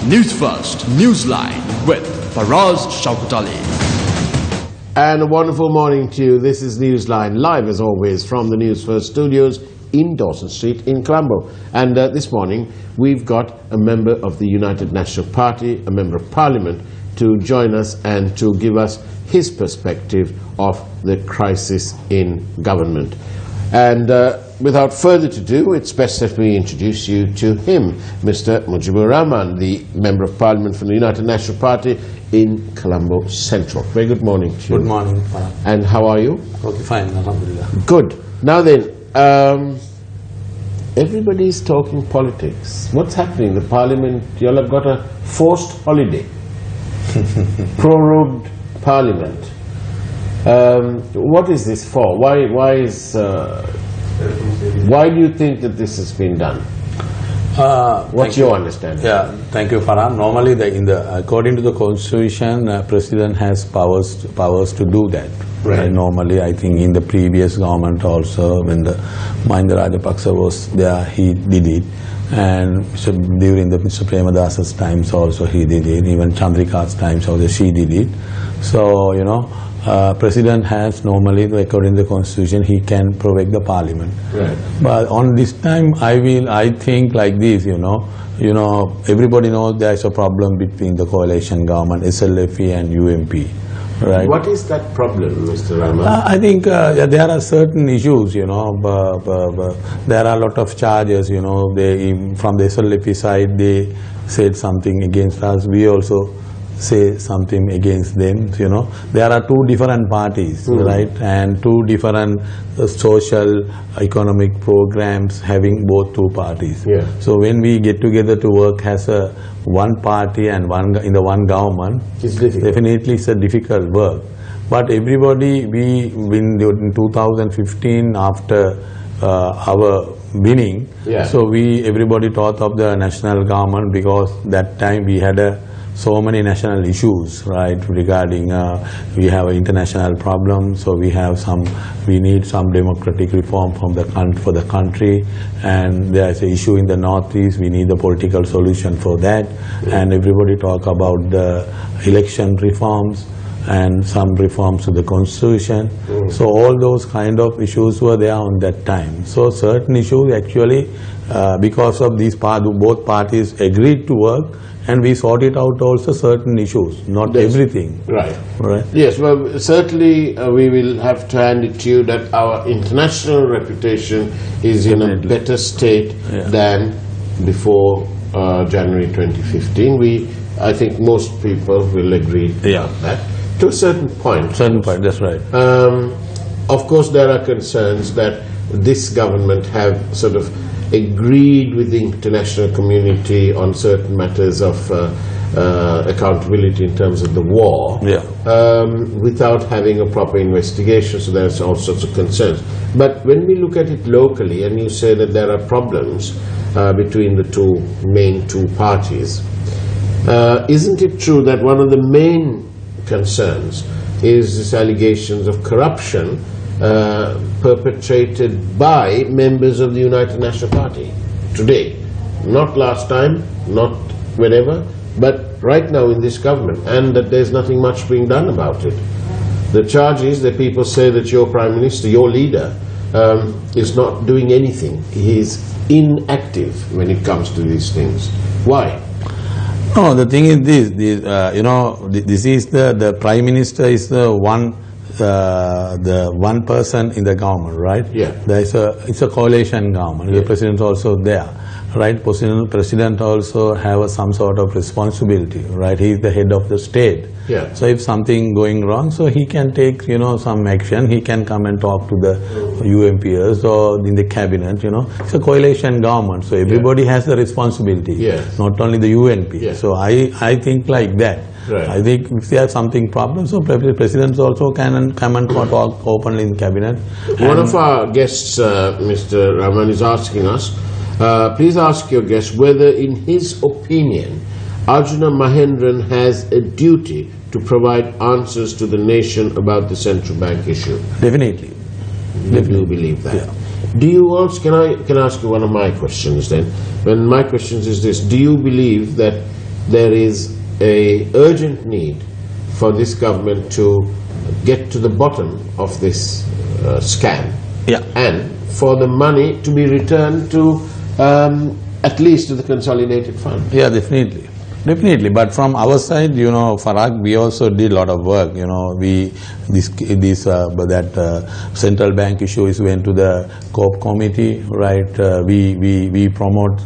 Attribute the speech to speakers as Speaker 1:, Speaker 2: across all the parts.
Speaker 1: News First, Newsline with Faraz Shauketaly.
Speaker 2: And a wonderful morning to you. This is Newsline, live as always from the Newsfirst studios in Dawson Street in Colombo. And this morning we've got a member of the United National Party, a member of Parliament, to join us and to give us his perspective of the crisis in government. And without further ado, it's best that we introduce you to him, Mr. Mujibur Rahman, the Member of Parliament from the United National Party in Colombo Central. Very good morning to you.
Speaker 3: Good morning.
Speaker 2: And how are you?
Speaker 3: Okay, fine. Alhamdulillah.
Speaker 2: Good. Now then, everybody's talking politics. What's happening? The Parliament, you all have got a forced holiday. Prorogued Parliament. What is this for? Why do you think that this has been done? What's your understanding?
Speaker 3: Yeah, thank you, Farhan. Normally, according to the Constitution, President has powers to do that. Right. Normally, I think in the previous government also, when the Mahinda Rajapaksa was there, he did it. And during the Mr. Premadasa's times also he did it. Even Chandrika's times also she did it. So, you know, President has normally, according to the Constitution, he can prorogue the Parliament.
Speaker 2: Right.
Speaker 3: But on this time, I think like this, you know, everybody knows there is a problem between the coalition government, SLFE and UMP. Right.
Speaker 2: What is that problem, Mr. Rahman?
Speaker 3: I think there are certain issues, you know, there are a lot of charges, you know, from the SLFE side, they said something against us, we also say something against them, you know. There are two different parties, right, and two different social, economic programs having both two parties.
Speaker 2: Yeah.
Speaker 3: So when we get together to work as a one party and in the one government,
Speaker 2: it's difficult.
Speaker 3: Definitely it's a difficult work. But everybody, in 2015 after our winning, so everybody thought of the national government because that time we had so many national issues, right, regarding we have an international problem, so we need some democratic reform for the country, and there is an issue in the northeast, we need a political solution for that, and everybody talk about the election reforms and some reforms to the constitution. So all those kind of issues were there on that time. So certain issues actually, because of these both parties agreed to work, and we sorted out also certain issues, not everything.
Speaker 2: Right.
Speaker 3: Right.
Speaker 2: Yes, well, certainly we will have to hand it to you that our international reputation is in a better state than before January 2015. I think most people will agree on that. To a certain point.
Speaker 3: Certain point, that's right.
Speaker 2: Of course, there are concerns that this government have sort of agreed with the international community on certain matters of accountability in terms of the war, without having a proper investigation, so there's all sorts of concerns. But when we look at it locally, and you say that there are problems between the main two parties, isn't it true that one of the main concerns is this allegations of corruption perpetrated by members of the United National Party today? Not last time, not whenever, but right now in this government, and that there's nothing much being done about it. The charge is that people say that your Prime Minister, your leader, is not doing anything. He is inactive when it comes to these things. Why?
Speaker 3: No, the thing is this, you know, this is the Prime Minister is the one person in the government, right?
Speaker 2: Yeah.
Speaker 3: It's a coalition government. The President is also there, right? President also have some sort of responsibility, right? He is the head of the state.
Speaker 2: Yeah.
Speaker 3: So if something going wrong, so he can take, you know, some action. He can come and talk to the UMPs or in the cabinet, you know. It's a coalition government, so everybody has the responsibility, not only the UNP. So I think like that.
Speaker 2: Right.
Speaker 3: I think if they have something problem, so presidents also can come and talk openly in cabinet.
Speaker 2: One of our guests, Mr. Rahman, is asking us, please ask your guest whether in his opinion Arjuna Mahendran has a duty to provide answers to the nation about the central bank issue.
Speaker 3: Definitely.
Speaker 2: You do believe that?
Speaker 3: Yeah.
Speaker 2: Do you also, can I ask you one of my questions then? When my question is this, do you believe that there is a urgent need for this government to get to the bottom of this scam, and for the money to be returned to at least to the consolidated fund.
Speaker 3: Yeah, definitely. Definitely, but from our side, you know, Farag, we also did a lot of work. You know, central bank issues went to the COP committee, right? We promote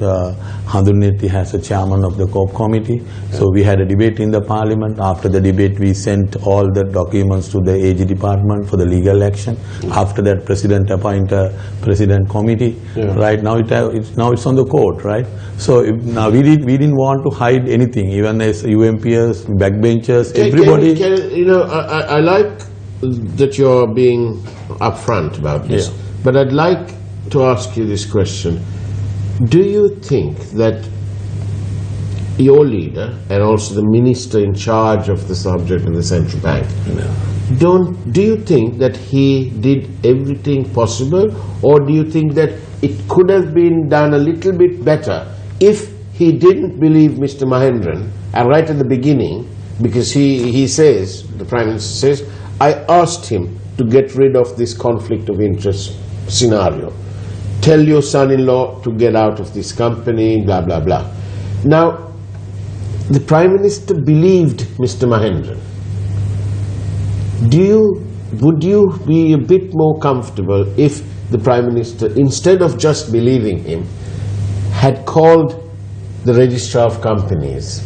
Speaker 3: Handuneti as a chairman of the COP committee. So we had a debate in the parliament. After the debate, we sent all the documents to the AG department for the legal action. After that, president appointed a president committee. Right now, it's on the court, right? So now we didn't want to hide anything. Even as UMPers, backbenchers, everybody.
Speaker 2: I like that you're being upfront about this, but I'd like to ask you this question. Do you think that your leader and also the minister in charge of the subject in the central bank, do you think that he did everything possible, or do you think that it could have been done a little bit better if he didn't believe Mr. Mahendran, and right at the beginning, because he says, the Prime Minister says, I asked him to get rid of this conflict of interest scenario. Tell your son-in-law to get out of this company, blah, blah, blah. Now, the Prime Minister believed Mr. Mahendran. Would you be a bit more comfortable if the Prime Minister, instead of just believing him, had called the Registrar of Companies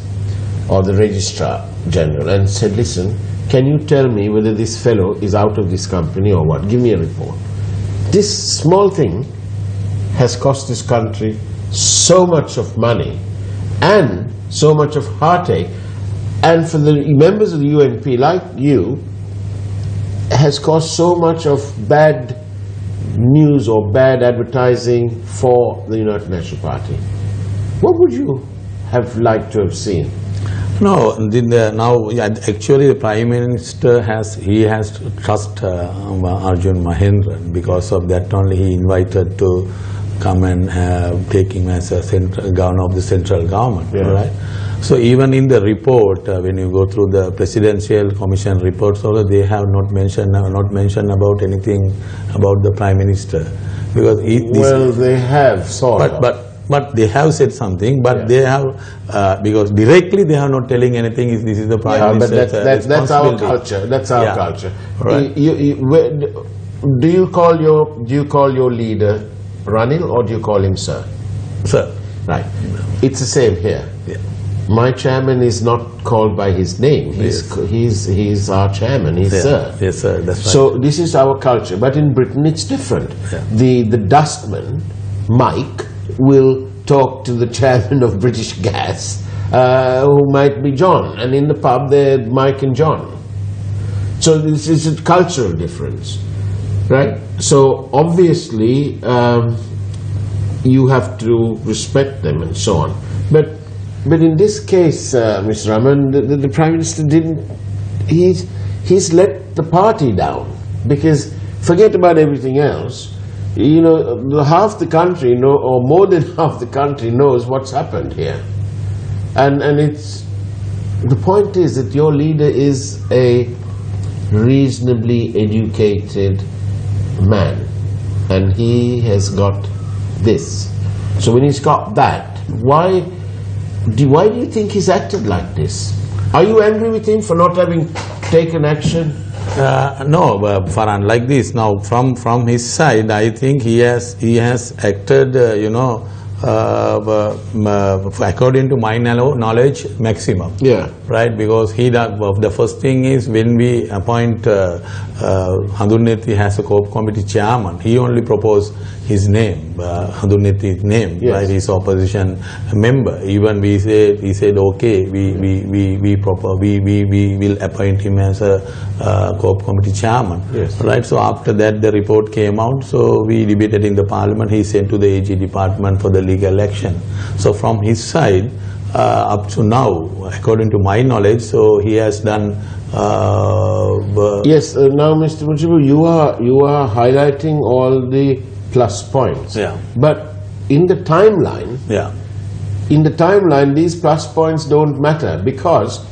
Speaker 2: or the Registrar General and said, listen, can you tell me whether this fellow is out of this company or what? Give me a report. This small thing has cost this country so much of money and so much of heartache, and for the members of the UNP like you, has caused so much of bad news or bad advertising for the United National Party. What would you have liked to have seen?
Speaker 3: No, actually the Prime Minister has to trust Arjun Mahendran. Because of that only he invited to come and take him as a governor of the central government, right? So even in the report, when you go through the Presidential Commission reports, also they have not mentioned about anything about the Prime Minister, because
Speaker 2: they have sort of.
Speaker 3: But they have said something, but they have, because directly they are not telling anything, this is the Prime Minister's
Speaker 2: but that's our culture. That's our culture.
Speaker 3: Right.
Speaker 2: Do you call your leader Ranil, or do you call him sir?
Speaker 3: Sir.
Speaker 2: Right. It's the same here. My chairman is not called by his name. He's our chairman. He's sir.
Speaker 3: Yes, sir. That's right.
Speaker 2: So this is our culture. But in Britain, it's different. The dustman, Mike, will talk to the chairman of British Gas, who might be John, and in the pub they're Mike and John. So this is a cultural difference, right? So obviously you have to respect them and so on. But in this case, Mr. Rahman, the Prime Minister he's let the party down, because forget about everything else. You know, half the country or more than half the country knows what's happened here. And the point is that your leader is a reasonably educated man, and he has got this. So when he's got that, why do you think he's acted like this? Are you angry with him for not having taken action?
Speaker 3: No, Farhan, like this. Now, from his side, I think he has acted, according to my knowledge, maximum.
Speaker 2: Yeah.
Speaker 3: Right, because the first thing is, when we appoint Handuneti as a COP committee chairman, he only proposed his name, Handuneti's name, right? His opposition member. Even he said okay, we will appoint him as a COP committee chairman. Right. So after that, the report came out. So we debated in the parliament. He sent to the AG department for the legal action. So from his side, up to now, according to my knowledge, so he has done.
Speaker 2: Yes. Now, Mr. Mujibur, you are highlighting all the plus points.
Speaker 3: Yeah.
Speaker 2: But in the timeline, in the timeline, these plus points don't matter, because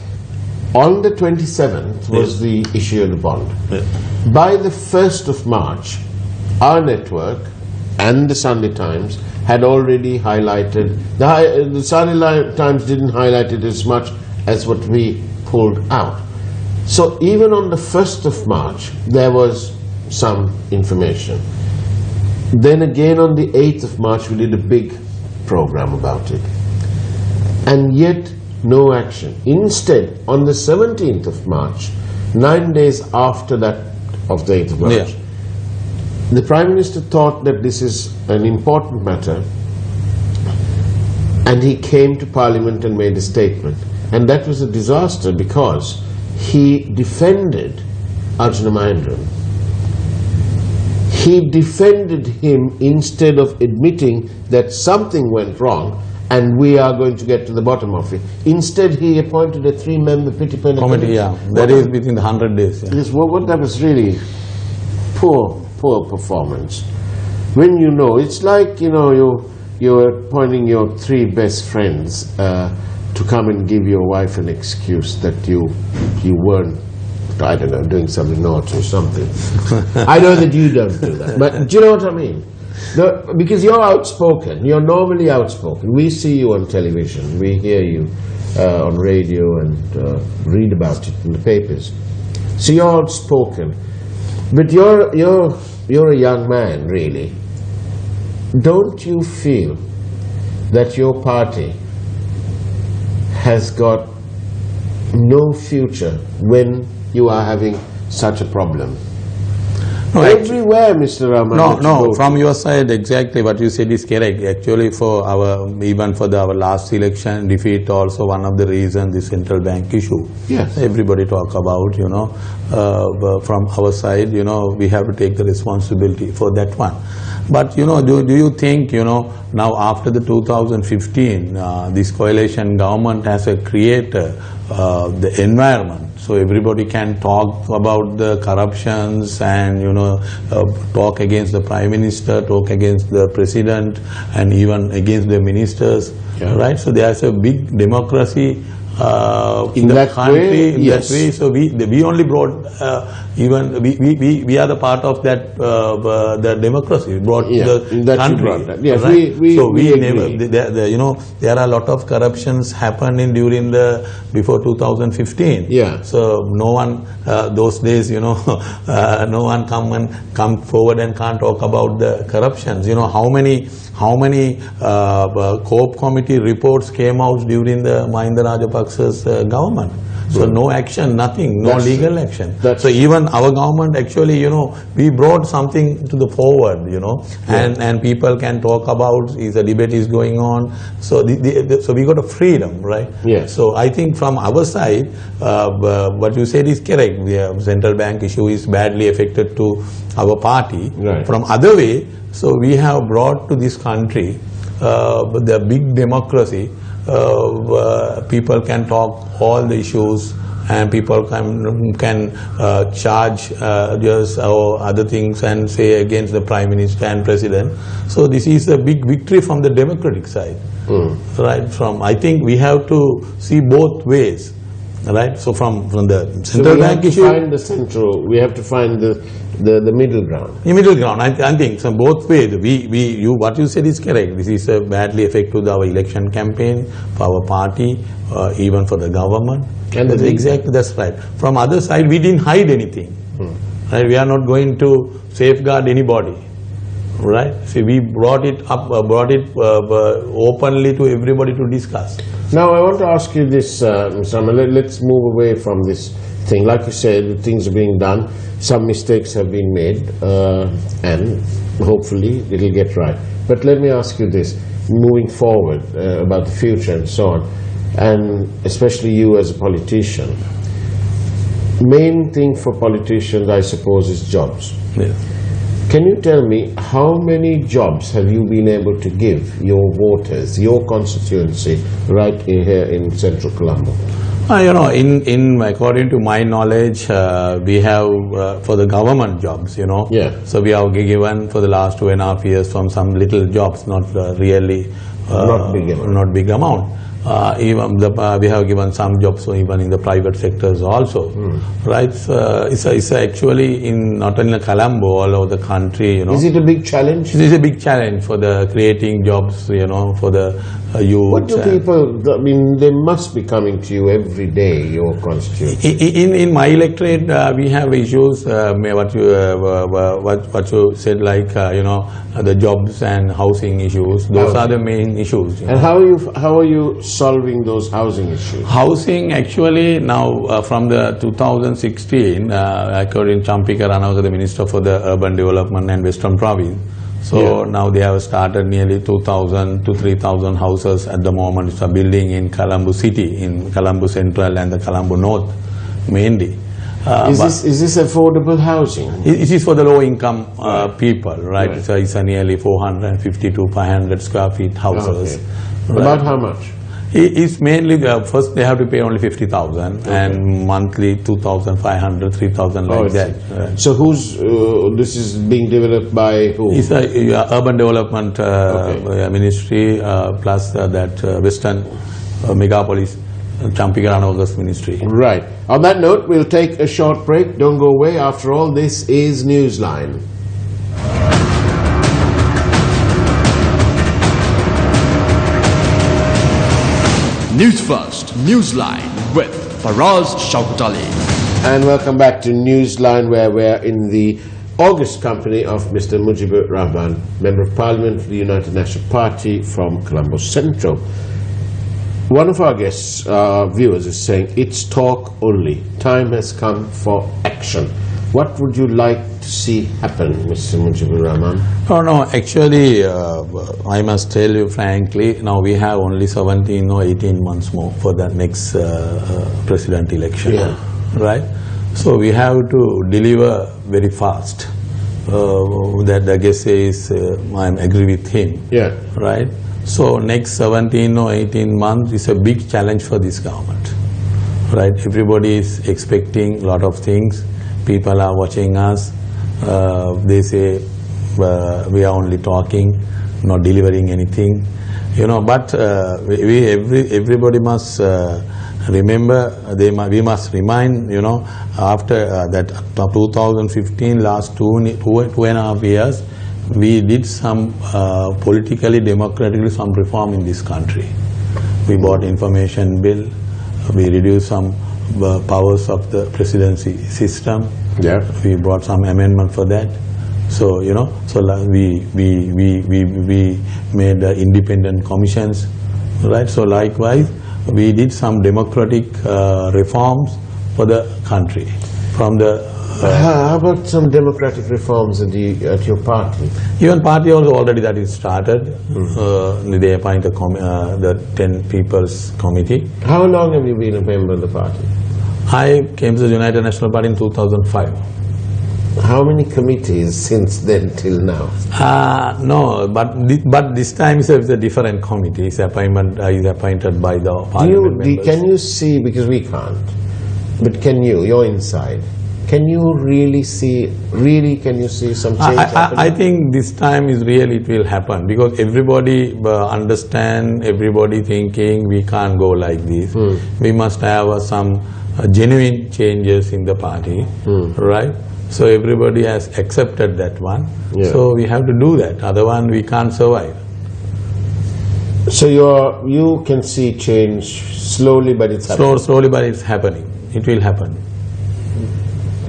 Speaker 2: on the 27th was the issue of the bond. By the 1st of March, our network and the Sunday Times had already highlighted, the Sunday Times didn't highlight it as much as what we pulled out. So even on the 1st of March, there was some information. Then again on the 8th of March, we did a big program about it. And yet, no action. Instead, on the 17th of March, 9 days after that of the 8th of March, the Prime Minister thought that this is an important matter, and he came to Parliament and made a statement. And that was a disaster, because he defended Arjuna Mahendran. He defended him instead of admitting that something went wrong and we are going to get to the bottom of it. Instead, he appointed a 3-member Pitipena committee.
Speaker 3: That is within the 100 days.
Speaker 2: Yes, that was really poor performance. When you know, it's like, you're appointing your 3 best friends to come and give your wife an excuse that you weren't, I don't know, doing something naughty or something. I know that you don't do that, but do you know what I mean? Because you're outspoken, you're normally outspoken. We see you on television, we hear you on radio and read about it in the papers. So you're outspoken, but you're a young man, really. Don't you feel that your party has got no future when you are having such a problem?
Speaker 3: No,
Speaker 2: everywhere, Mr. Rahman.
Speaker 3: No, from your side, exactly what you said is correct. Actually, for even for our last election defeat, also one of the reasons the central bank issue.
Speaker 2: Yes.
Speaker 3: Everybody talk about, from our side, we have to take the responsibility for that one. But, do you think, now after the 2015, this coalition government has created the environment, so everybody can talk about the corruptions and, talk against the Prime Minister, talk against the President, and even against the ministers, right? So there's a big democracy in the country, in that way. So we only brought, even we are the part of that the democracy, brought the country.
Speaker 2: Yes,
Speaker 3: right?
Speaker 2: we
Speaker 3: never, there are a lot of corruptions happening during before 2015.
Speaker 2: Yeah. So
Speaker 3: no one those days, no one come forward and can't talk about the corruptions. How many COPE committee reports came out during the Mahinda Rajapaksa's government? So no action, nothing, no legal action. So even our government actually, we brought something to the forward, and people can talk about, the debate is going on. So so we got a freedom, right?
Speaker 2: Yes.
Speaker 3: So I think from our side, what you said is correct. The central bank issue is badly affected to our party.
Speaker 2: Right.
Speaker 3: From other way, so we have brought to this country the big democracy. People can talk all the issues, and people can charge just other things and say against the Prime Minister and President. So this is a big victory from the democratic side, right? I think we have to see both ways, right? So from the central bank issue,
Speaker 2: we have to find the middle ground.
Speaker 3: The middle ground, I think, so both ways. What you said is correct. This is badly affected our election campaign, for our party, even for the government.
Speaker 2: And
Speaker 3: exactly, that's right. From other side, we didn't hide anything. Right? We are not going to safeguard anybody. Right? So we brought it up, openly to everybody to discuss.
Speaker 2: Now I want to ask you this, Mr. Rahman, let's move away from this thing. Like you said, things are being done, some mistakes have been made, and hopefully it'll get right. But let me ask you this, moving forward about the future and so on, and especially you as a politician, main thing for politicians, I suppose, is jobs.
Speaker 3: Yeah.
Speaker 2: Can you tell me how many jobs have you been able to give your voters, your constituency, right here in Central Colombo?
Speaker 3: According to my knowledge, we have for the government jobs, so we have given for the last 2.5 years from some little jobs, not really not big amount. Even we have given some jobs even in the private sectors also, right? It's actually not only Colombo, all over the country.
Speaker 2: Is it a big challenge?
Speaker 3: It is a big challenge for the creating jobs, for the youth.
Speaker 2: What do people? I mean, they must be coming to you every day. Your constituency.
Speaker 3: In my electorate, we have issues. What you said, like the jobs and housing issues. Those are the main issues.
Speaker 2: And how are you solving those housing issues?
Speaker 3: Housing, actually, now from the 2016, according to Champika Ranawaka, the Minister for the Urban Development and Western Province. So now they have started nearly 2,000 to 3,000 houses at the moment. It's a building in Colombo City, in Colombo Central and the Colombo North mainly.
Speaker 2: Is this affordable housing?
Speaker 3: It is for the low income people, right? So it's a nearly 450 to 500 square feet houses.
Speaker 2: Okay. Right. About how much?
Speaker 3: It's mainly, first they have to pay only 50,000 and monthly 2,500, 3,000 like that. Right.
Speaker 2: So this is being developed by who?
Speaker 3: It's a Urban Development Ministry plus that Western Megapolis Champika Ranawaka's ministry.
Speaker 2: Right. On that note, we'll take a short break. Don't go away. After all, this is Newsline.
Speaker 1: News First, Newsline with Faraz Shauketaly.
Speaker 2: And welcome back to Newsline, where we're in the august company of Mr. Mujibur Rahman, Member of Parliament for the United National Party from Colombo Central. One of our guests, viewers, is saying, it's talk only. Time has come for action. What would you like to see happen, Mr. Mujibur Rahman?
Speaker 3: No, actually, I must tell you frankly, now we have only 17 or 18 months more for the next president election, right? So we have to deliver very fast. That the guest says, I agree with him, right? So next 17 or 18 months is a big challenge for this government, right? Everybody is expecting a lot of things. People are watching us. They say we are only talking, not delivering anything, But everybody must remember. We must remind, after that 2015, last two and a half years, we did some politically, democratically some reform in this country. We bought information bill. We reduced some powers of the presidency system. We brought some amendment for that. So we made independent commissions, right? So likewise, we did some democratic reforms for the country. From the
Speaker 2: how about some democratic reforms at your party?
Speaker 3: Even party also already that is started. They appoint the 10 people's committee.
Speaker 2: How long have you been a member of the party?
Speaker 3: I came to the United National Party in 2005.
Speaker 2: How many committees since then till now?
Speaker 3: No, but this time it's a different committee. It's appointed by the parliament members.
Speaker 2: Can you see, because we can't, but can you're inside, can you really see some change happening?
Speaker 3: I think this time is really it will happen, because everybody understand, everybody thinking we can't go like this. We must have some genuine changes in the party, right? So everybody has accepted that one. So we have to do that, otherwise we can't survive.
Speaker 2: So you can see change slowly, but it's happening.
Speaker 3: Slowly, but it's happening. It will happen.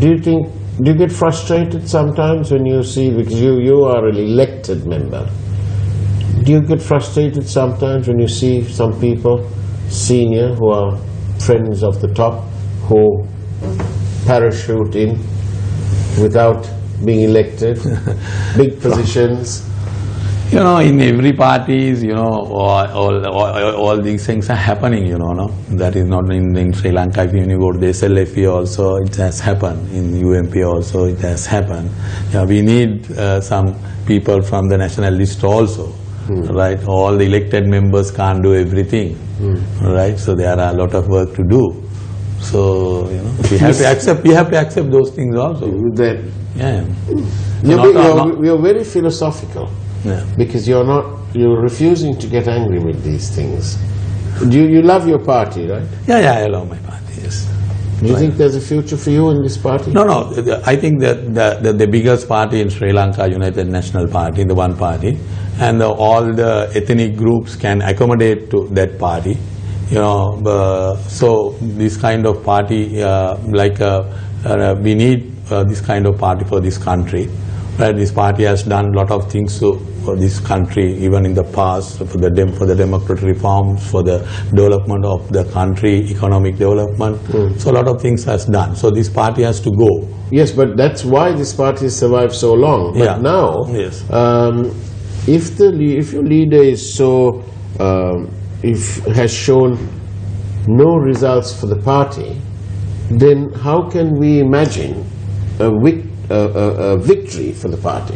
Speaker 2: Do you get frustrated sometimes when you see, because you are an elected member, do you get frustrated sometimes when you see some people, senior, who are friends of the top, who parachute in without being elected, big positions?
Speaker 3: In every parties, all these things are happening, no? That is not in Sri Lanka. If you go to the SLFE also, it has happened. In UNP also, it has happened. We need some people from the national list also, right? All the elected members can't do everything, right? So there are a lot of work to do. So, you know, we have to accept those things also.
Speaker 2: Then,
Speaker 3: Yeah.
Speaker 2: you're very philosophical.
Speaker 3: Yeah.
Speaker 2: Because you're refusing to get angry with these things. You love your party, right?
Speaker 3: Yeah, I love my party, yes.
Speaker 2: Do you think there's a future for you in this party?
Speaker 3: No. I think that the biggest party in Sri Lanka, United National Party, the one party, and all the ethnic groups can accommodate to that party. You know, so this kind of party, we need this kind of party for this country. Right? This party has done a lot of things for this country, even in the past, for the democratic reforms, for the development of the country, economic development. So a lot of things has done. So this party has to go.
Speaker 2: Yes, but that's why this party has survived so long. But now,
Speaker 3: yes.
Speaker 2: If your leader is so, has shown no results for the party, then how can we imagine a victory for the party?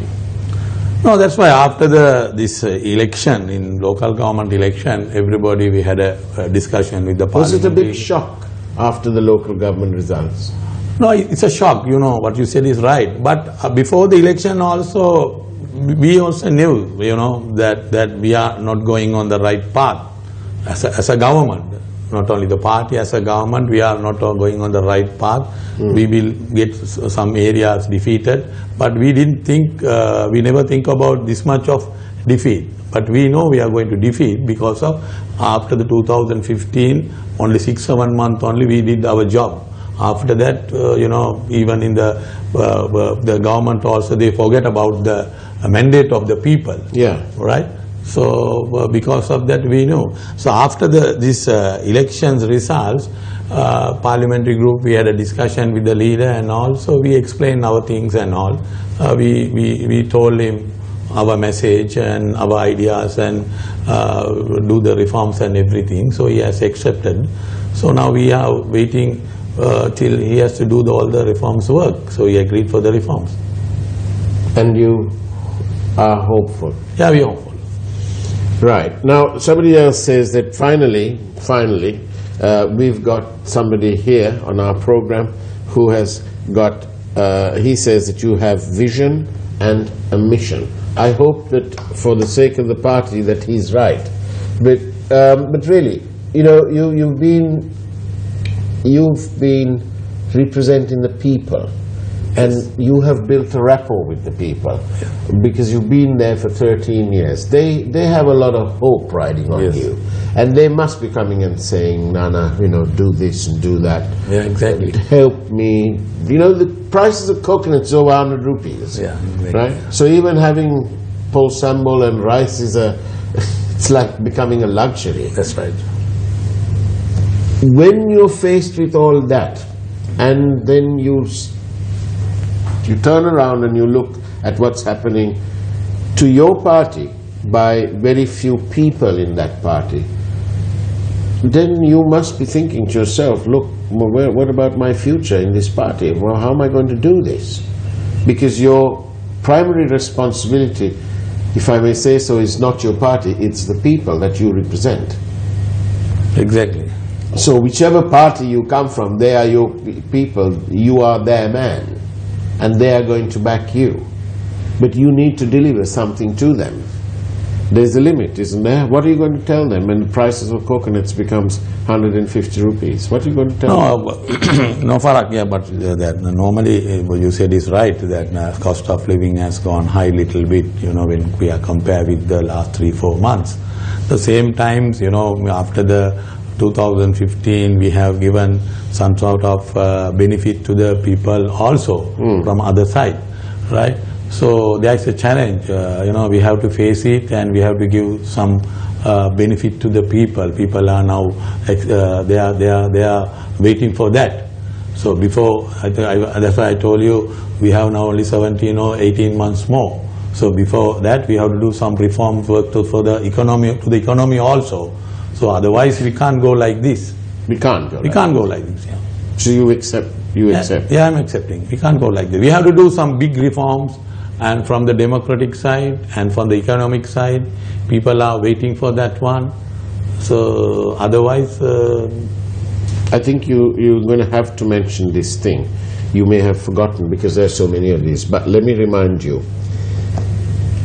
Speaker 3: No, that's why after this election, in local government election, we had a discussion with the parliament.
Speaker 2: Was it a big shock after the local government results?
Speaker 3: No, it's a shock, you know, what you said is right. But before the election also, we also knew, you know, that we are not going on the right path as a government. Not only the party, as a government, we are not going on the right path. We will get some areas defeated, but we didn't think, we never think about this much of defeat. But we know we are going to defeat because of after the 2015, only 6-7 months only we did our job. After that, you know, even in the government also, they forget about the mandate of the people. Yeah. Right? So because of that we know. So after this elections results, parliamentary group, we had a discussion with the leader and also we explained our things and all. We told him our message and our ideas and do the reforms and everything. So he has accepted. So now we are waiting till he has to do all the reforms work. So he agreed for the reforms.
Speaker 2: And you are hopeful?
Speaker 3: Yeah, we are hopeful.
Speaker 2: Right. Now, somebody else says that finally, we've got somebody here on our program who has got, he says that you have vision and a mission. I hope that for the sake of the party that he's right. But really, you know, you've been representing the people. And you have built a rapport with the people because you've been there for 13 years. They have a lot of hope riding on you. And they must be coming and saying, Nana, you know, do this and do that.
Speaker 3: Yeah, exactly.
Speaker 2: Help me. You know, the prices of coconuts over 100 rupees.
Speaker 3: Yeah, exactly.
Speaker 2: Right? So even having pol sambal and rice is it's like becoming a luxury.
Speaker 3: That's right.
Speaker 2: When you're faced with all that, and then you turn around and you look at what's happening to your party by very few people in that party, then you must be thinking to yourself, look, what about my future in this party? Well, how am I going to do this? Because your primary responsibility, if I may say so, is not your party, it's the people that you represent.
Speaker 3: Exactly.
Speaker 2: So whichever party you come from, they are your people, you are their man. And they are going to back you. But you need to deliver something to them. There's a limit, isn't there? What are you going to tell them when the prices of coconuts becomes 150 rupees? What are you going to tell them?
Speaker 3: No, Farak, yeah, but normally what you said is right, that cost of living has gone high little bit, you know, when we are compared with the last 3-4 months. The same times, you know, after the 2015, we have given some sort of benefit to the people also from other side, right? So there is a challenge, you know, we have to face it and we have to give some benefit to the people. People are now, they are waiting for that. So before, that's why I told you, we have now only 17 or 18 months more. So before that, we have to do some reforms work for the economy also. So otherwise we can't go like this.
Speaker 2: We can't go.
Speaker 3: We can't go like this. Yeah.
Speaker 2: So you accept? You accept?
Speaker 3: Yeah, I'm accepting. We can't go like this. We have to do some big reforms, and from the democratic side and from the economic side, people are waiting for that one. So otherwise,
Speaker 2: I think you're going to have to mention this thing. You may have forgotten because there are so many of these, but let me remind you.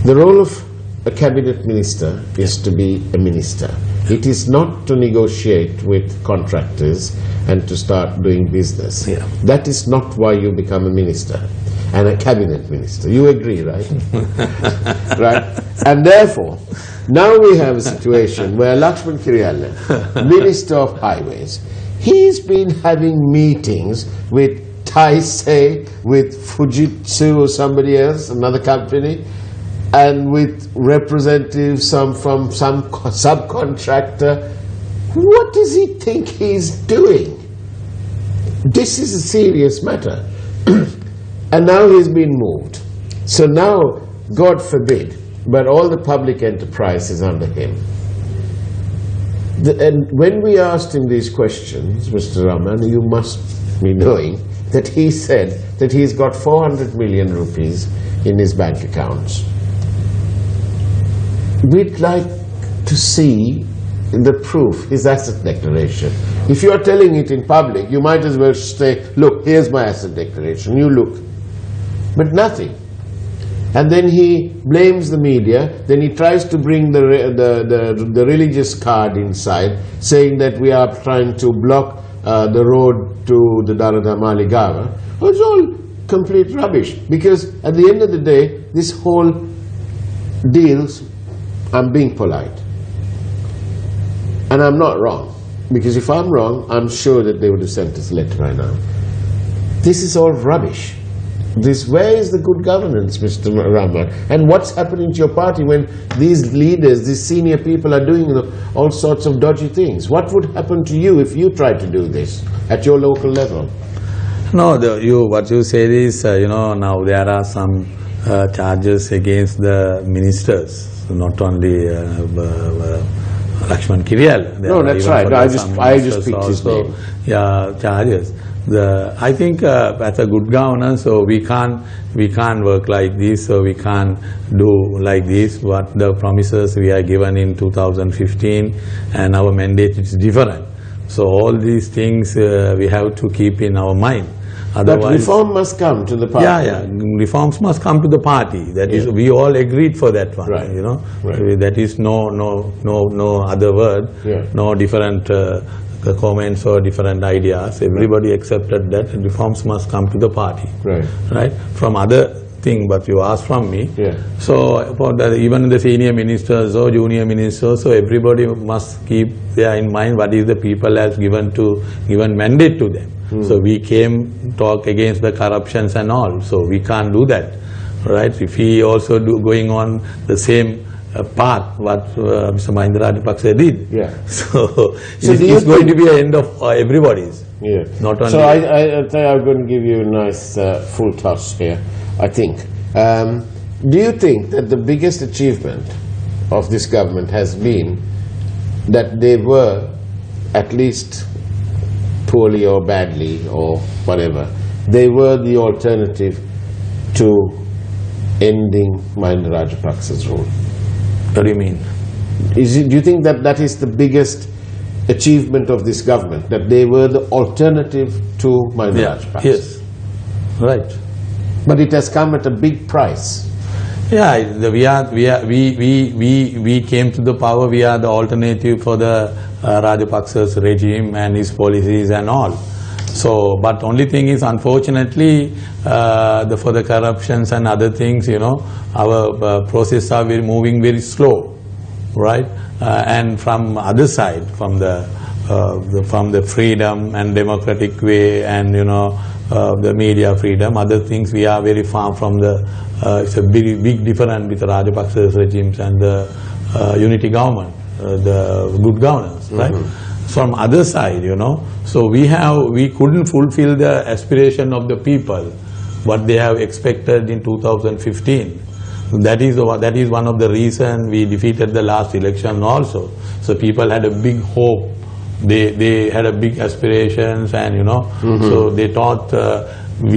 Speaker 2: The role of a cabinet minister is to be a minister. It is not to negotiate with contractors and to start doing business.
Speaker 3: Yeah.
Speaker 2: That is not why you become a minister and a cabinet minister. You agree, right? Right? And therefore, now we have a situation where Lakshman Kiriyala, Minister of Highways, he's been having meetings with Taisei, with Fujitsu or somebody else, another company, and with representatives from some subcontractor. What does he think he's doing? This is a serious matter. And now he's been moved. So now, God forbid, but all the public enterprise is under him. And when we asked him these questions, Mr. Rahman, you must be knowing that he said that he's got 400 million rupees in his bank accounts. We'd like to see the proof, his asset declaration. If you are telling it in public, you might as well say, look, here's my asset declaration, you look. But nothing. And then he blames the media, then he tries to bring the religious card inside, saying that we are trying to block the road to the Darada Maligawa. Well, it's all complete rubbish, because at the end of the day, this whole deals, I'm being polite. And I'm not wrong, because if I'm wrong, I'm sure that they would have sent us a letter right now. This is all rubbish. Where is the good governance, Mr. Rahman? And what's happening to your party when these leaders, these senior people are doing all sorts of dodgy things? What would happen to you if you tried to do this at your local level?
Speaker 3: No, what you said is, now there are some charges against the ministers, not only Lakshman Kiriyala.
Speaker 2: No, that's right. No, I just picked his name.
Speaker 3: Yeah, charges. I think as a good governor, so we can't work like this, so we can't do like this. What the promises we are given in 2015 and our mandate is different. So all these things we have to keep in our mind. Otherwise,
Speaker 2: but reform must come to the party.
Speaker 3: Yeah, reforms must come to the party. That is, we all agreed for that one.
Speaker 2: Right.
Speaker 3: Right. That is no other word, no different comments or different ideas. Everybody accepted that reforms must come to the party. Right. From other thing, but you asked from me. So for even the senior ministers or junior ministers, so everybody must keep there in mind what is the people has given mandate to them. So we came talk against the corruptions and all. So we can't do that, right? If he also going on the same path what Mr. Mahinda Rajapaksa did. So it's going to be an end of everybody's. Not only.
Speaker 2: So I think I'm going to give you a nice full toss here. I think. Do you think that the biggest achievement of this government has been that they were, at least poorly or badly or whatever, they were the alternative to ending Mahinda Rajapaksa's rule?
Speaker 3: What do you mean?
Speaker 2: Do you think that that is the biggest achievement of this government, that they were the alternative to Mahinda Rajapaksa?
Speaker 3: Yes, right.
Speaker 2: But it has come at a big price.
Speaker 3: Yeah, we came to the power. We are the alternative for the Rajapaksa's regime and his policies and all. So, but only thing is, unfortunately, for the corruptions and other things, our process are moving very slow, right? And from other side, from the freedom and democratic way, and the media freedom, other things, we are very far from the. It's a big difference with the Rajapaksa's regimes and the unity government, the good governance, right? From other side, so we couldn't fulfill the aspiration of the people, what they have expected in 2015. That is one of the reasons we defeated the last election also. So people had a big hope. They had a big aspirations, and so they thought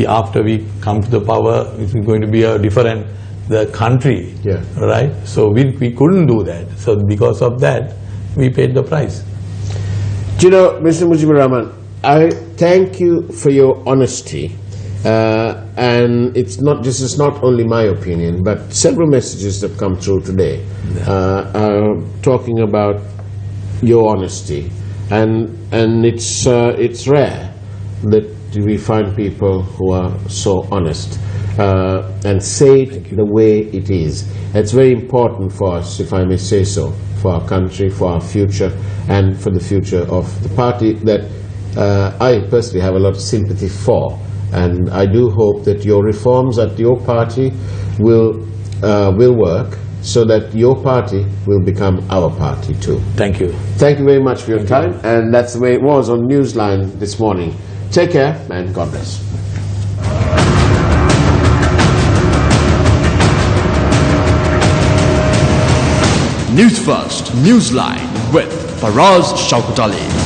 Speaker 3: after we come to the power, it's going to be a different the country, right? So we couldn't do that. So because of that, we paid the price.
Speaker 2: Do you know, Mr. Mujibur Rahman, I thank you for your honesty. And this is not only my opinion, but several messages that come through today are talking about your honesty, and it's rare that we find people who are so honest and say it the way it is. It's very important for us, if I may say so, for our country, for our future, and for the future of the party that I personally have a lot of sympathy for. And I do hope that your reforms at your party will work, so that your party will become our party too.
Speaker 3: Thank you.
Speaker 2: Thank you very much for your time. And that's the way it was on Newsline this morning. Take care and God bless.
Speaker 1: News First, Newsline with Faraz Shauketaly.